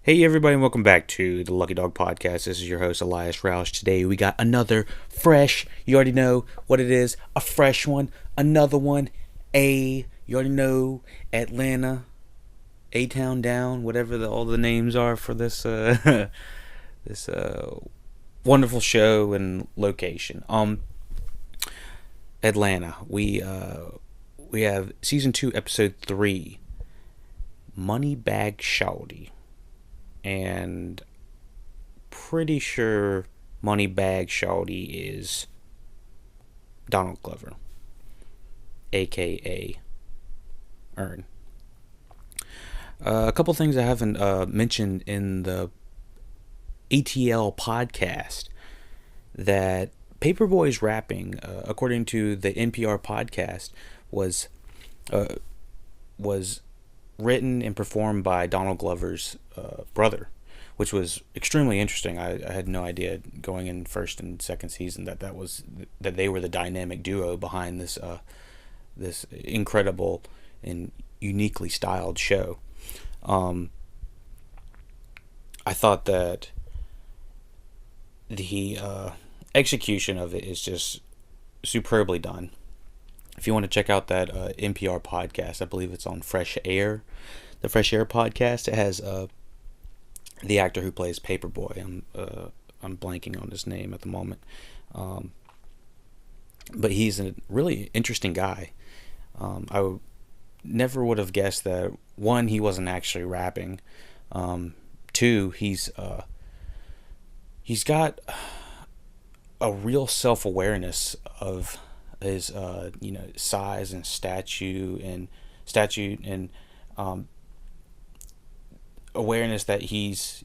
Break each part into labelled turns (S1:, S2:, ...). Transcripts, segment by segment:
S1: Hey everybody, and welcome back to the LuckyDog podcast. This is your host Elias Rauch. Today we got another fresh, you already know what it is, a fresh one, another one, you already know, Atlanta, A-Town Down, whatever all the names are for this this wonderful show and location. Atlanta. We have season 2, episode 3, Moneybags Shawty. And pretty sure Moneybags Shawty is Donald Glover, aka Earn. A couple things I haven't mentioned in the ATL podcast, that Paperboy's rapping, according to the NPR podcast, was was written and performed by Donald Glover's brother, which was extremely interesting. I had no idea going in first and second season that they were the dynamic duo behind this incredible and uniquely styled show. I thought that the execution of it is just superbly done. If you want to check out that NPR podcast, I believe it's on Fresh Air, the Fresh Air podcast. It has the actor who plays Paperboy. I'm blanking on his name at the moment, but he's a really interesting guy. Never would have guessed that, one, he wasn't actually rapping. Two, he's got a real self-awareness of his size and stature and awareness that he's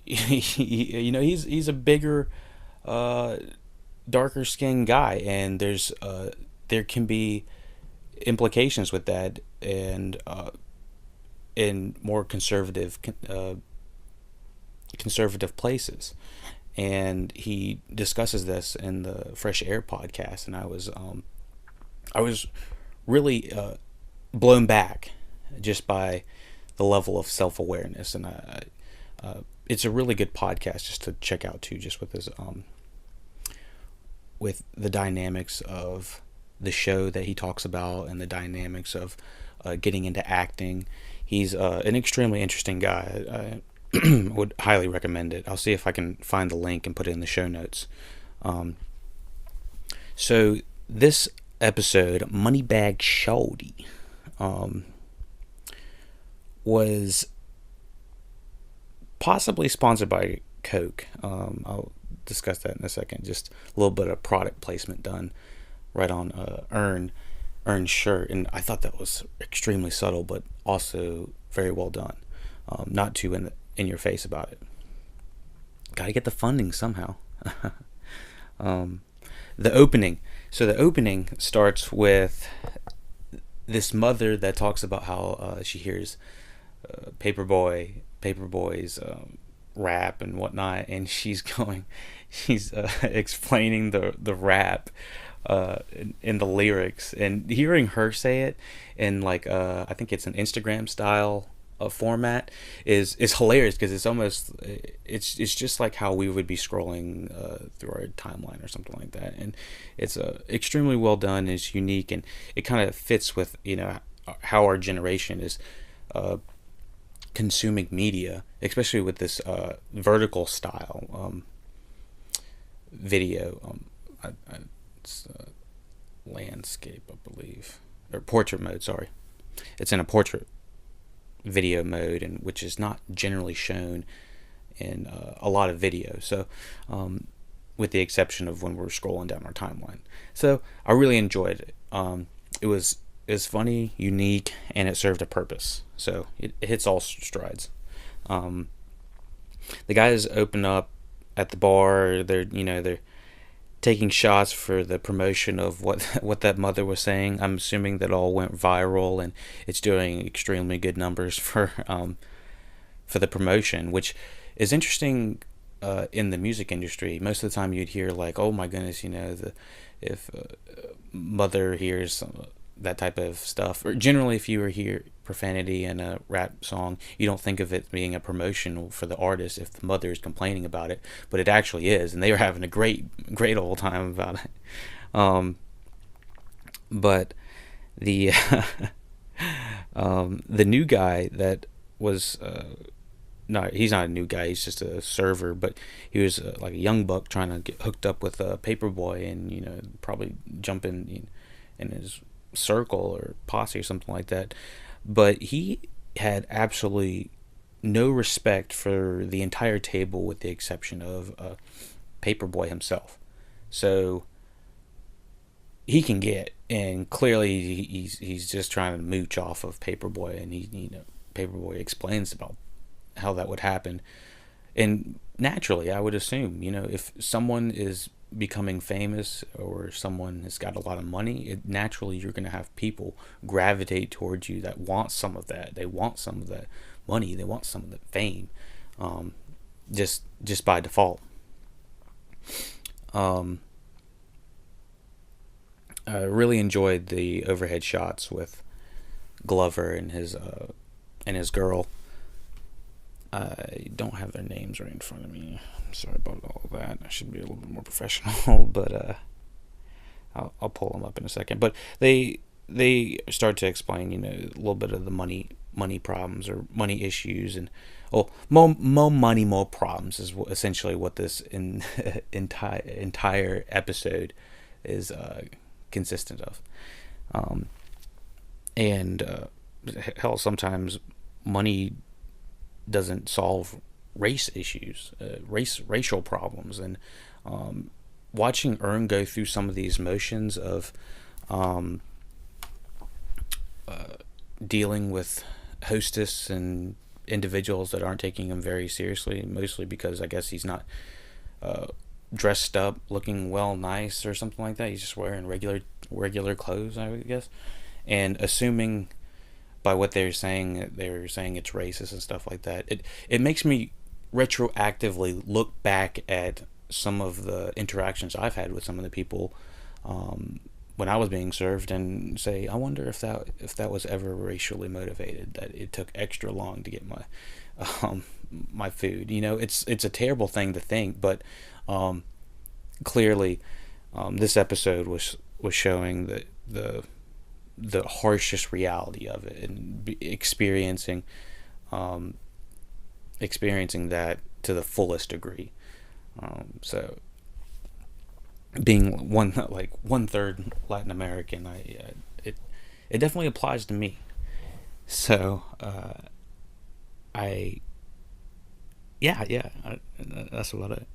S1: he's a bigger, darker skinned guy, and there can be implications with that, and in more conservative places. And he discusses this in the Fresh Air podcast, and I was really blown back just by the level of self-awareness. And it's a really good podcast just to check out too, just with his with the dynamics of the show that he talks about, and the dynamics of getting into acting. He's an extremely interesting guy. I would highly recommend it. I'll see if I can find the link and put it in the show notes. So this episode, Moneybags Shawty, was possibly sponsored by Coke. I'll discuss that in a second. Just a little bit of product placement done right on Earn's shirt, and I thought that was extremely subtle, but also very well done. Not too in your face about it. Gotta get the funding somehow. The opening. So the opening starts with this mother that talks about how she hears Paperboy's rap and whatnot, and she's explaining the rap in the lyrics, and hearing her say it in I think it's an Instagram style format is hilarious, because it's just like how we would be scrolling through our timeline or something like that. And it's extremely well done. It's unique, and it kind of fits with how our generation is consuming media, especially with this vertical style video. It's landscape, I believe, or portrait mode. Sorry, it's in a portrait video mode, and which is not generally shown in a lot of videos. So, with the exception of when we're scrolling down our timeline. So I really enjoyed it. It was funny, unique, and it served a purpose. So it hits all strides. The guys open up at the bar. They're taking shots for the promotion of what that mother was saying. I'm assuming that all went viral, and it's doing extremely good numbers for the promotion, which is interesting in the music industry. Most of the time you'd hear like, oh my goodness, if mother hears that type of stuff. Or generally, if you hear profanity in a rap song, you don't think of it being a promotion for the artist if the mother is complaining about it, but it actually is, and they were having a great old time about it. But the the new guy that was no, he's not a new guy. He's just a server, but he was like a young buck trying to get hooked up with a paperboy, and probably jump in his circle or posse or something like that. But he had absolutely no respect for the entire table, with the exception of paperboy himself. So he can get, and clearly he's just trying to mooch off of paperboy, and paperboy explains about how that would happen. And naturally, I would assume, if someone is becoming famous or someone has got a lot of money, naturally you're going to have people gravitate towards you that want some of that. They want some of that money. They want some of the fame, just by default. I really enjoyed the overhead shots with Glover and his girl. I don't have their names right in front of me. I'm sorry about all that. I should be a little bit more professional, but I'll pull them up in a second. But they start to explain, a little bit of the money problems or money issues, and more money, more problems is essentially what this entire episode is consistent of. And hell, sometimes money doesn't solve race issues, racial problems, and watching Ern go through some of these motions of dealing with hostess and individuals that aren't taking him very seriously, mostly because I guess he's not dressed up, looking nice or something like that. He's just wearing regular clothes, I guess, and assuming by what they're saying it's racist and stuff like that. It makes me retroactively look back at some of the interactions I've had with some of the people when I was being served, and say, I wonder if that was ever racially motivated, that it took extra long to get my food. It's a terrible thing to think, but clearly this episode was showing the harshest reality of it, and experiencing that to the fullest degree. So being one third Latin American, it definitely applies to me. So that's about it.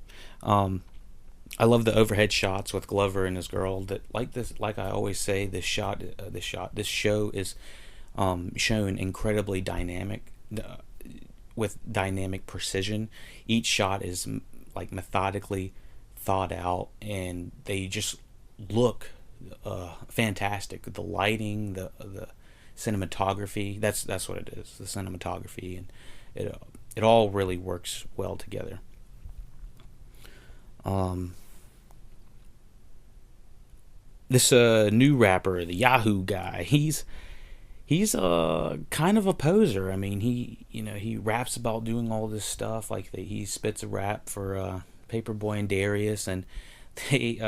S1: I love the overhead shots with Glover and his girl. Like I always say, this show is shown incredibly dynamic, with dynamic precision. Each shot is methodically thought out, and they just look fantastic. The lighting, the cinematography, that's what it is. The cinematography, and it all really works well together. This new rapper, the Yahoo Guy, he's kind of a poser. I mean, he raps about doing all this stuff, he spits a rap for Paperboy and Darius, and they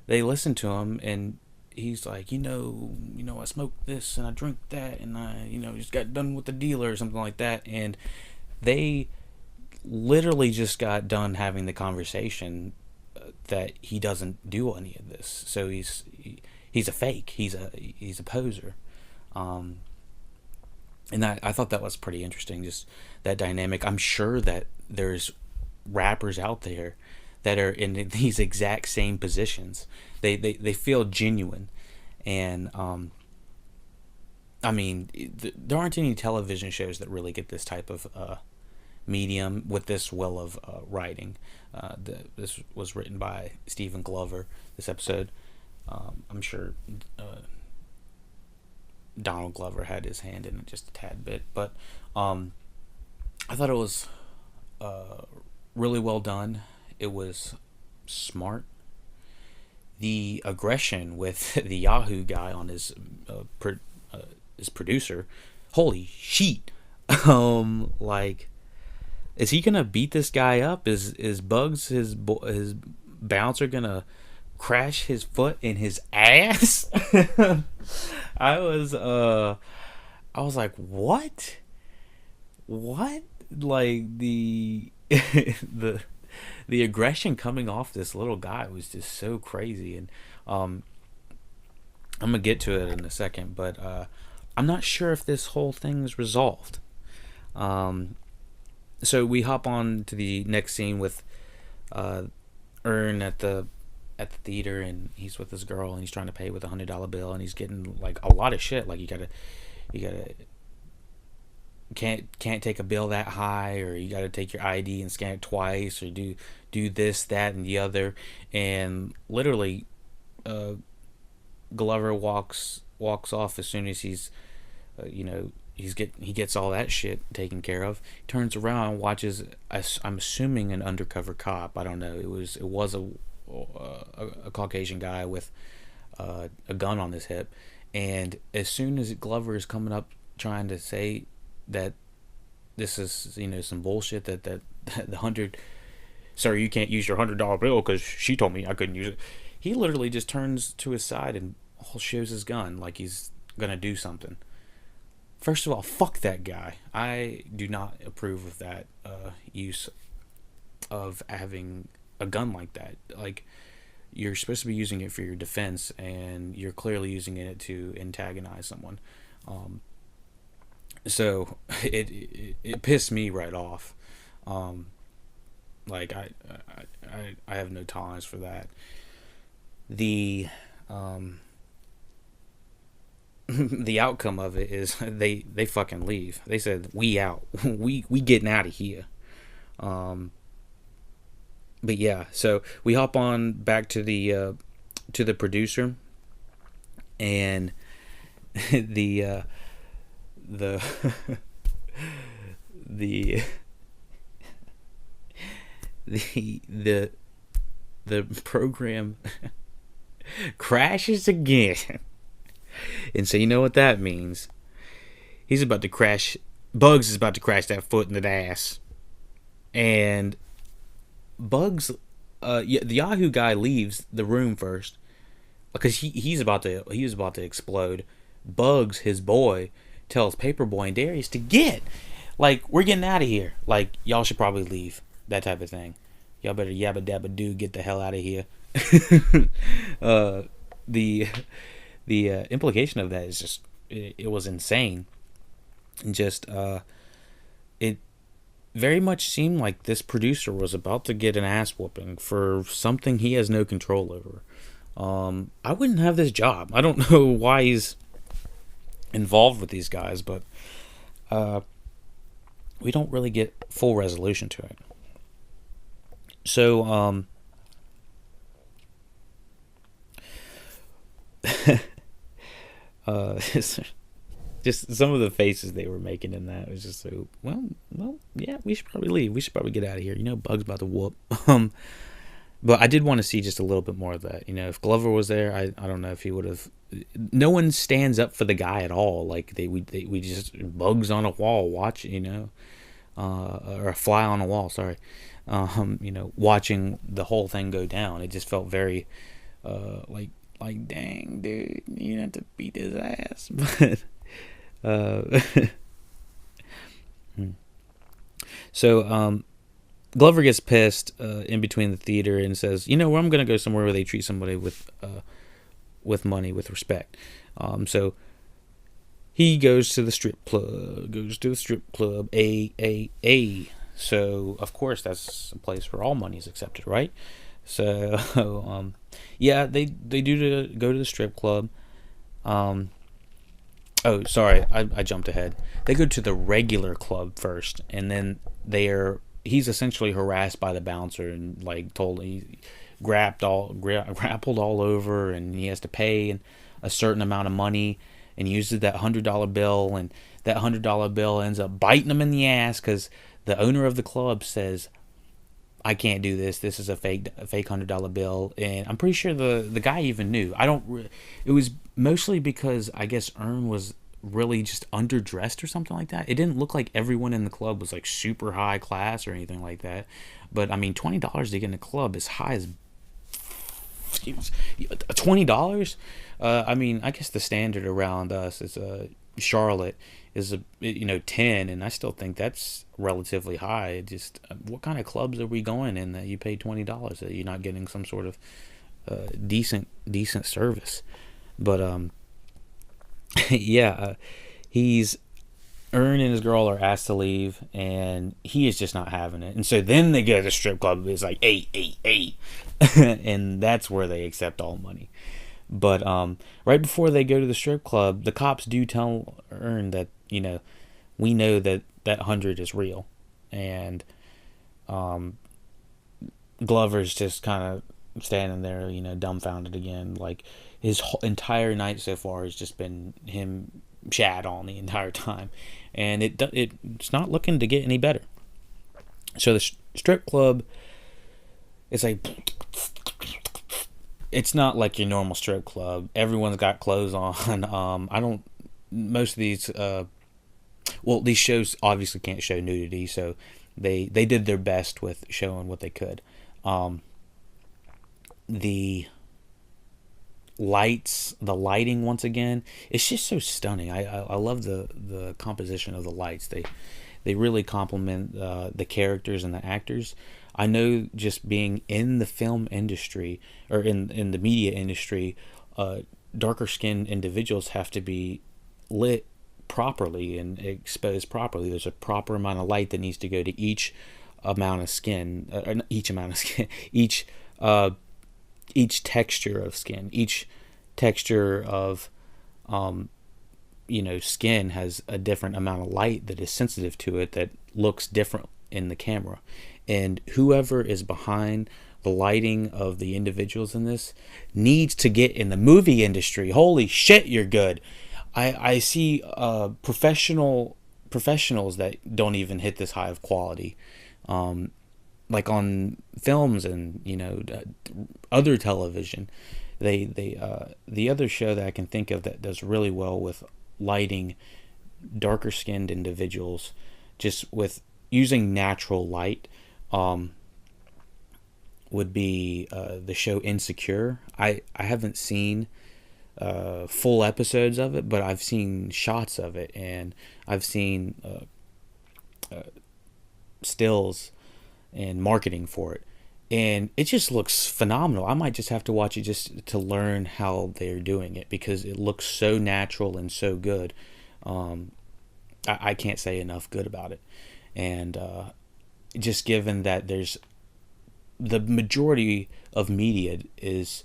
S1: listen to him, and he's like, I smoke this and I drink that, and I just got done with the dealer or something like that, and they literally just got done having the conversation that he doesn't do any of this. So he's a fake. He's a poser. And I thought that was pretty interesting, just that dynamic. I'm sure that there's rappers out there that are in these exact same positions. They feel genuine, and I mean, there aren't any television shows that really get this type of medium with this well of writing. This was written by Stephen Glover, this episode. I'm sure Donald Glover had his hand in it just a tad bit, but I thought it was really well done. It was smart. the aggression with the Yahoo guy on his producer, holy shit. Like, is he gonna beat this guy up? Is Bugs his bouncer gonna crash his foot in his ass? I was like, what? What? Like the aggression coming off this little guy was just so crazy, and I'm gonna get to it in a second, but I'm not sure if this whole thing is resolved. So we hop on to the next scene with Ern at the theater, and he's with this girl, and he's trying to pay with $100 bill, and he's getting like a lot of shit. Like you gotta can't take a bill that high, or you gotta take your ID and scan it twice, or do this, that, and the other. And literally, Glover walks off as soon as he's he gets all that shit taken care of. He turns around and watches, I'm assuming, an undercover cop. I don't know. It was a Caucasian guy with a gun on his hip. And as soon as Glover is coming up trying to say that this is some bullshit, that the 100, sir, you can't use your $100 bill because she told me I couldn't use it. He literally just turns to his side and shows his gun like he's gonna do something. First of all, fuck that guy. I do not approve of that use of having a gun like that. Like, you're supposed to be using it for your defense, and you're clearly using it to antagonize someone. So it pissed me right off. Like I have no tolerance for that. The the outcome of it is they fucking leave. They said, we out. we getting out of here. But yeah, so we hop on back to the producer, and the program crashes again. And so you know what that means. He's about to crash. Bugs is about to crash that foot in the ass. And Bugs, the Yahoo guy leaves the room first because he was about to explode. Bugs, his boy, tells Paperboy and Darius to get, like, we're getting out of here. Like, y'all should probably leave. That type of thing. Y'all better yabba dabba do, get the hell out of here. The implication of that is just, it was insane. And just, it very much seemed like this producer was about to get an ass whooping for something he has no control over. I wouldn't have this job. I don't know why he's involved with these guys, but we don't really get full resolution to it. So, just some of the faces they were making in that was just so, well, yeah, we should probably leave. We should probably get out of here. Bugs about to whoop. But I did want to see just a little bit more of that. If Glover was there, I don't know if he would have. No one stands up for the guy at all. Like we just bugs on a wall, watch, or a fly on a wall. Sorry, watching the whole thing go down. It just felt very, like dang, dude, you have to beat his ass. But so Glover gets pissed in between the theater and says, where I'm gonna go somewhere where they treat somebody with money, with respect. So he goes to the strip club. A. So of course that's a place where all money is accepted, right? So yeah, they do go to the strip club. Oh, sorry, I jumped ahead. They go to the regular club first, and then he's essentially harassed by the bouncer and he grappled all over, and he has to pay a certain amount of money, and uses that $100 bill, and that $100 bill ends up biting him in the ass because the owner of the club says, I can't do this. This is a fake $100 bill, and I'm pretty sure the guy even knew. It was mostly because I guess Ern was really just underdressed or something like that. It didn't look like everyone in the club was like super high class or anything like that. But I mean, $20 to get in a club is high as $20. I mean, I guess the standard around us is Charlotte is 10, and I still think that's relatively high. Just what kind of clubs are we going in that you pay $20 that you're not getting some sort of decent service? But yeah, he's Ern and his girl are asked to leave, and he is just not having it. And so then they go to the strip club. It's like eight, and that's where they accept all money. But right before they go to the strip club, the cops do tell Ern that we know that 100 is real, and Glover's just kind of standing there, dumbfounded again. Like his entire night so far has just been him chat on the entire time, and it's not looking to get any better. So the strip club, it's like, it's not like your normal strip club. Everyone's got clothes on. Most of these these shows obviously can't show nudity, so they did their best with showing what they could. The lighting, once again, it's just so stunning. I love the composition of the lights. They really complement the characters and the actors. I know, just being in the film industry or in the media industry, darker skinned individuals have to be lit properly and exposed properly. There's a proper amount of light that needs to go to each amount of skin, each texture of skin, each texture of skin has a different amount of light that is sensitive to it, that looks different in the camera. And whoever is behind the lighting of the individuals in this needs to get in the movie industry. Holy shit, you're good. I see professionals that don't even hit this high of quality, like on films and other television. The other show that I can think of that does really well with lighting darker skinned individuals, just with using natural light, would be the show Insecure. I haven't seen full episodes of it, but I've seen shots of it, and I've seen stills and marketing for it, and it just looks phenomenal. I might just have to watch it just to learn how they're doing it, because it looks so natural and so good. I can't say enough good about it. And just given that there's the majority of media is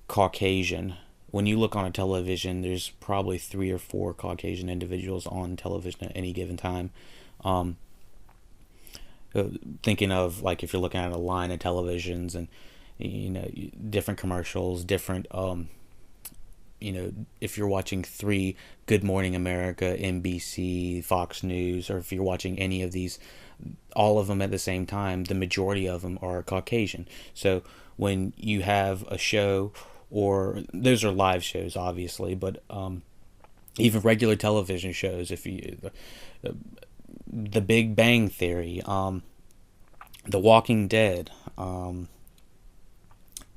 S1: Caucasian. When you look on a television, there's probably 3 or 4 Caucasian individuals on television at any given time. Thinking of, like, if you're looking at a line of televisions and different commercials, different if you're watching 3 Good Morning America, NBC, Fox News, or if you're watching any of these, all of them at the same time, the majority of them are Caucasian. So when you have a show, or those are live shows obviously, but even regular television shows, if you The Big Bang Theory, The Walking Dead,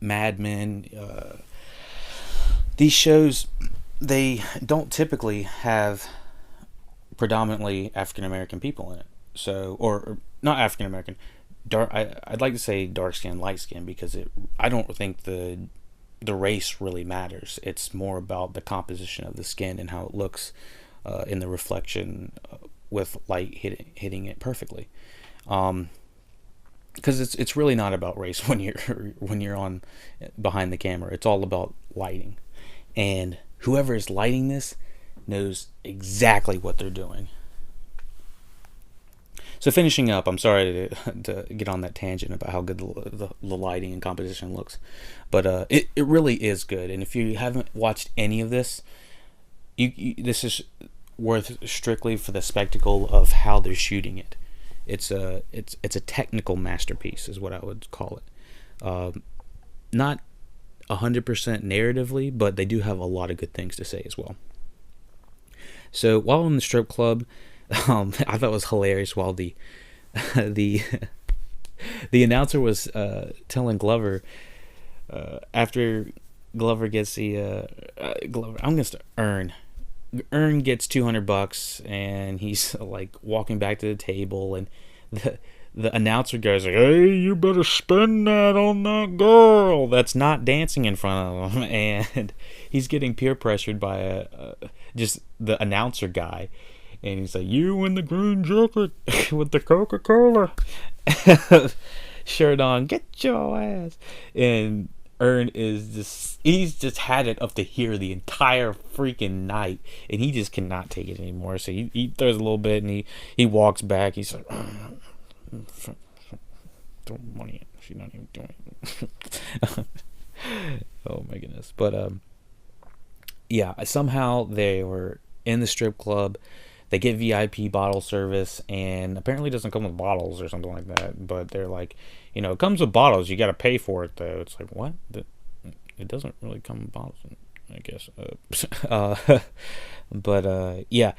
S1: Mad Men, these shows, they don't typically have predominantly African American people in it. So, or not African American, dark. I'd like to say dark skin, light skin, because I don't think the race really matters. It's more about the composition of the skin and how it looks in the reflection with light hitting it perfectly. Because it's really not about race when you're on behind the camera. It's all about lighting, and whoever is lighting this knows exactly what they're doing. So finishing up, I'm sorry to get on that tangent about how good the lighting and composition looks, but it really is good. And if you haven't watched any of this, this is worth strictly for the spectacle of how they're shooting it. it's a technical masterpiece, is what I would call it. Not 100% narratively, but they do have a lot of good things to say as well. So while in the strip club, I thought it was hilarious while the the the announcer was telling Glover, after Glover gets the Glover, I'm gonna start Earn gets $200, and he's like walking back to the table, and the announcer goes like, "Hey, you better spend that on that girl that's not dancing in front of him," and he's getting peer pressured by just the announcer guy, and he's like, "You in the green jacket with the Coca-Cola shirt on, get your ass." And Earn he's just had it up to here the entire freaking night, and he just cannot take it anymore. So he throws a little bit, and he walks back. He's like, throw money in. She's not even doing it. Oh my goodness. But yeah, somehow they were in the strip club. They get VIP bottle service, and apparently it doesn't come with bottles or something like that. But they're like, it comes with bottles. You got to pay for it, though. It's like, what? It doesn't really come with bottles, I guess. But yeah,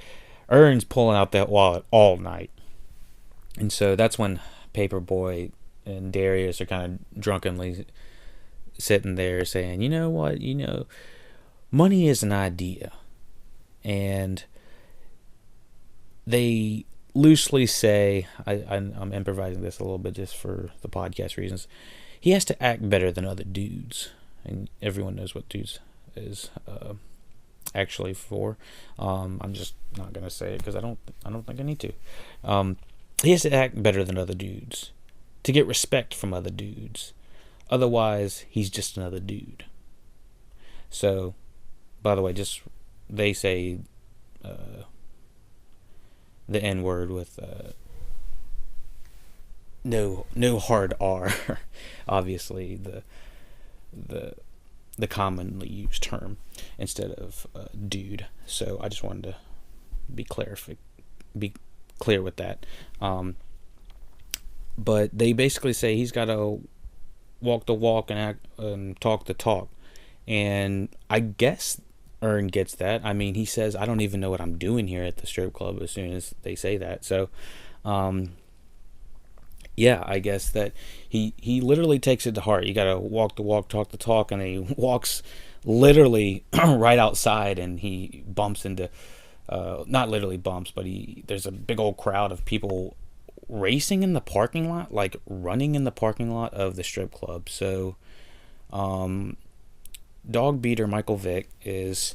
S1: Earn's pulling out that wallet all night. And so that's when Paperboy and Darius are kind of drunkenly sitting there saying, you know what? Money is an idea. And they loosely say, I'm improvising this a little bit just for the podcast reasons, he has to act better than other dudes. And everyone knows what dudes is actually for. I'm just not going to say it because I don't think I need to. He has to act better than other dudes to get respect from other dudes. Otherwise, he's just another dude. So, by the way, they say the N-word with no hard R. Potentially the commonly used term instead of dude. So I just wanted to be clear with that. But they basically say he's got to walk the walk and act and talk the talk. And I guess Earn gets that. I mean, he says, "I don't even know what I'm doing here at the strip club," as soon as they say that. So, yeah, I guess that he literally takes it to heart. You got to walk the walk, talk the talk, and he walks literally right outside, and he bumps into, not literally bumps, but there's a big old crowd of people racing in the parking lot, like running in the parking lot of the strip club. So, dog beater Michael Vick is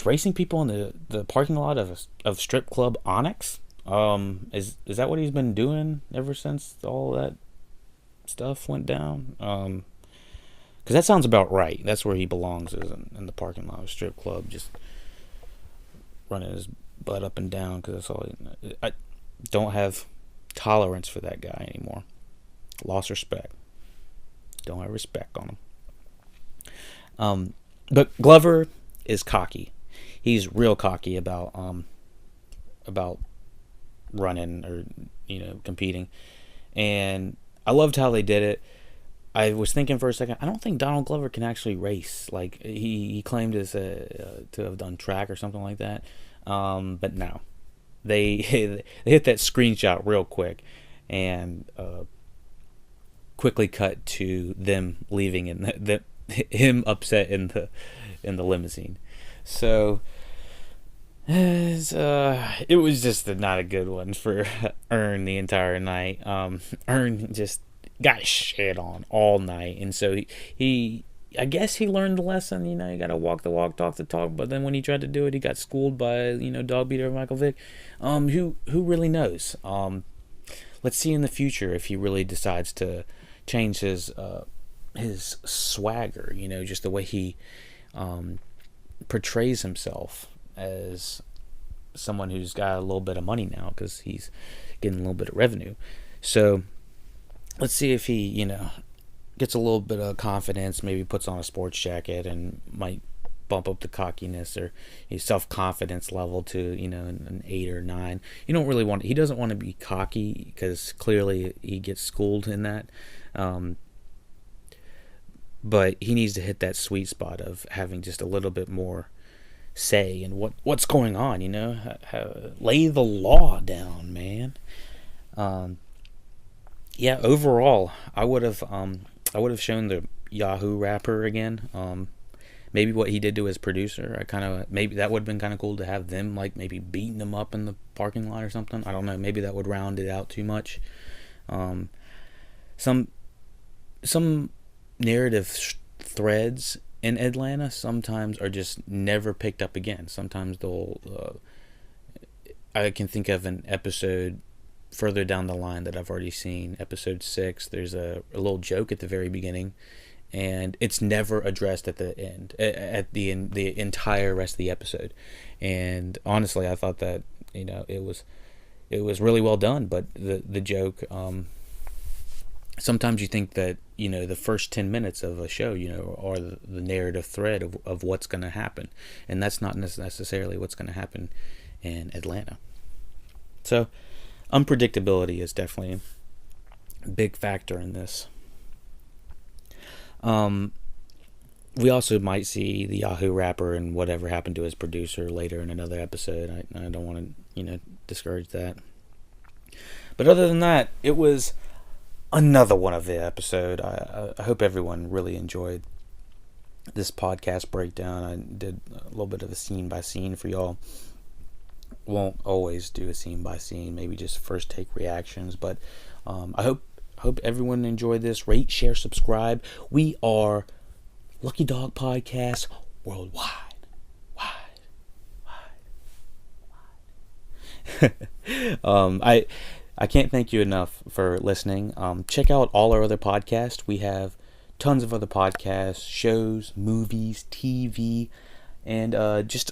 S1: racing people in the parking lot of strip club Onyx. Is that what he's been doing ever since all that stuff went down? Because that sounds about right. That's where he belongs, is in the parking lot of a strip club, just running his butt up and down. Because that's all. I don't have tolerance for that guy anymore. Lost respect. Don't have respect on him. But Glover is cocky. He's real cocky about running or competing, and I loved how they did it. I was thinking for a second, I don't think Donald Glover can actually race. Like he claimed to have done track or something like that, but no, they hit that screenshot real quick, and quickly cut to them leaving and him upset in the limousine. So it was just not a good one for Earn the entire night. Earn just got shit on all night, and so he I guess he learned the lesson. You gotta walk the walk, talk the talk. But then when he tried to do it, he got schooled by dog beater Michael Vick. Who really knows? Let's see in the future if he really decides to change his swagger, just the way he portrays himself as someone who's got a little bit of money now because he's getting a little bit of revenue. So let's see if he, gets a little bit of confidence, maybe puts on a sports jacket and might bump up the cockiness or his self-confidence level to, an 8 or 9. He doesn't want to be cocky, because clearly he gets schooled in that. But he needs to hit that sweet spot of having just a little bit more say in what's going on, lay the law down, man. Overall, I would have shown the Yahoo rapper again. Maybe what he did to his producer. Maybe that would have been kind of cool to have them like maybe beating him up in the parking lot or something. I don't know. Maybe that would round it out too much. Some narrative threads in Atlanta sometimes are just never picked up again. Sometimes I can think of an episode further down the line that I've already seen, episode 6. There's a little joke at the very beginning, and it's never addressed at the end, at the entire rest of the episode. And honestly, I thought that it was really well done. But the joke, sometimes you think that the first 10 minutes of a show are the narrative thread of what's going to happen, and that's not necessarily what's going to happen in Atlanta. So unpredictability is definitely a big factor in this. We also might see the Yahoo rapper and whatever happened to his producer later in another episode. I don't want to discourage that. But other than that, it was another one of the episode. I hope everyone really enjoyed this podcast breakdown. I did a little bit of a scene by scene for y'all. Won't always do a scene by scene, maybe just first take reactions, but I hope everyone enjoyed this. Rate, share, subscribe. We are Lucky Dog Podcast worldwide. I can't thank you enough for listening. Check out all our other podcasts. We have tons of other podcasts, shows, movies, TV, and just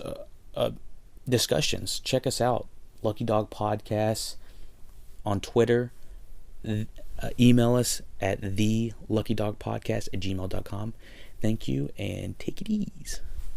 S1: discussions. Check us out. Lucky Dog Podcasts on Twitter. Email us at theluckydogpodcast@gmail.com. Thank you, and take it easy.